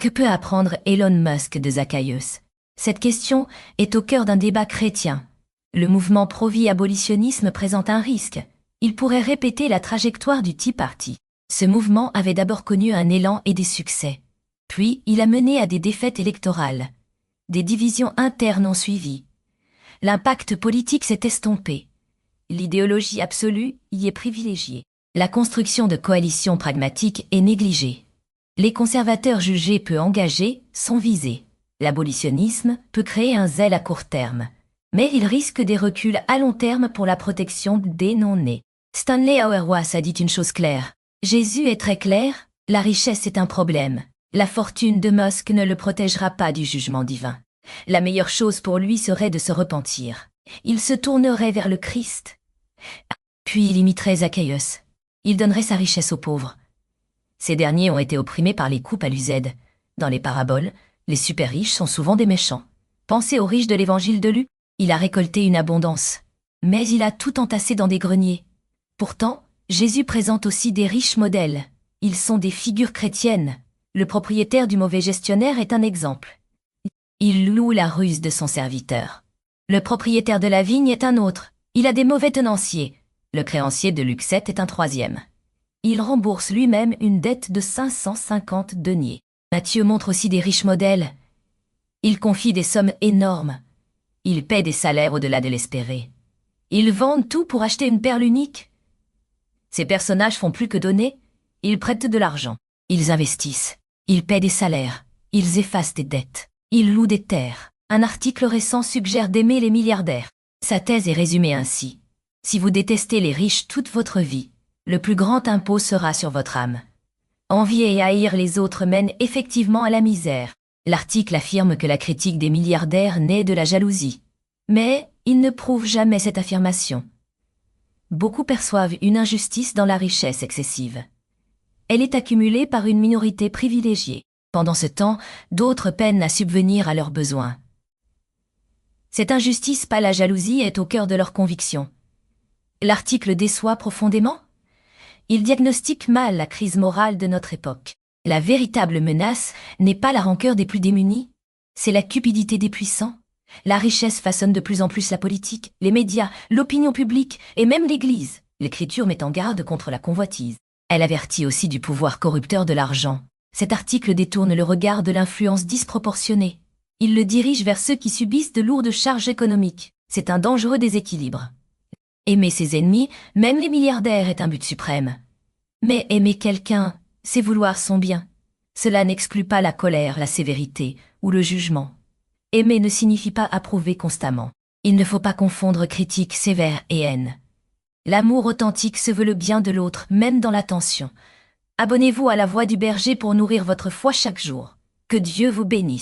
Que peut apprendre Elon Musk de Zacchaeus? Cette question est au cœur d'un débat chrétien. Le mouvement pro-vie abolitionnisme présente un risque. Il pourrait répéter la trajectoire du Tea Party. Ce mouvement avait d'abord connu un élan et des succès. Puis, il a mené à des défaites électorales. Des divisions internes ont suivi. L'impact politique s'est estompé. L'idéologie absolue y est privilégiée. La construction de coalitions pragmatiques est négligée. Les conservateurs jugés peu engagés sont visés. L'abolitionnisme peut créer un zèle à court terme, mais il risque des reculs à long terme pour la protection des non-nés. Stanley Hauerwas a dit une chose claire. Jésus est très clair, la richesse est un problème. La fortune de Musk ne le protégera pas du jugement divin. La meilleure chose pour lui serait de se repentir. Il se tournerait vers le Christ. Puis il imiterait Zacchaeus. Il donnerait sa richesse aux pauvres. Ces derniers ont été opprimés par les coupes à l'UZ. Dans les paraboles, les super riches sont souvent des méchants. Pensez aux riches de l'évangile de Luc. Il a récolté une abondance. Mais il a tout entassé dans des greniers. Pourtant, Jésus présente aussi des riches modèles. Ils sont des figures chrétiennes. Le propriétaire du mauvais gestionnaire est un exemple. Il loue la ruse de son serviteur. Le propriétaire de la vigne est un autre. Il a des mauvais tenanciers. Le créancier de Luc 7 est un troisième. Il rembourse lui-même une dette de 550 deniers. Matthieu montre aussi des riches modèles. Il confie des sommes énormes. Il paie des salaires au-delà de l'espéré. Ils vendent tout pour acheter une perle unique. Ces personnages font plus que donner. Ils prêtent de l'argent. Ils investissent. Ils paient des salaires. Ils effacent des dettes. Ils louent des terres. Un article récent suggère d'aimer les milliardaires. Sa thèse est résumée ainsi. Si vous détestez les riches toute votre vie, le plus grand impôt sera sur votre âme. Envier et haïr les autres mène effectivement à la misère. L'article affirme que la critique des milliardaires naît de la jalousie. Mais il ne prouve jamais cette affirmation. Beaucoup perçoivent une injustice dans la richesse excessive. Elle est accumulée par une minorité privilégiée. Pendant ce temps, d'autres peinent à subvenir à leurs besoins. Cette injustice, pas la jalousie, est au cœur de leurs convictions. L'article déçoit profondément. Il diagnostique mal la crise morale de notre époque. La véritable menace n'est pas la rancœur des plus démunis, c'est la cupidité des puissants. La richesse façonne de plus en plus la politique, les médias, l'opinion publique et même l'Église. L'Écriture met en garde contre la convoitise. Elle avertit aussi du pouvoir corrupteur de l'argent. Cet article détourne le regard de l'influence disproportionnée. Il le dirige vers ceux qui subissent de lourdes charges économiques. C'est un dangereux déséquilibre. Aimer ses ennemis, même les milliardaires, est un but suprême. Mais aimer quelqu'un, c'est vouloir son bien. Cela n'exclut pas la colère, la sévérité ou le jugement. Aimer ne signifie pas approuver constamment. Il ne faut pas confondre critique sévère et haine. L'amour authentique se veut le bien de l'autre, même dans la tension. Abonnez-vous à la Voix du Berger pour nourrir votre foi chaque jour. Que Dieu vous bénisse.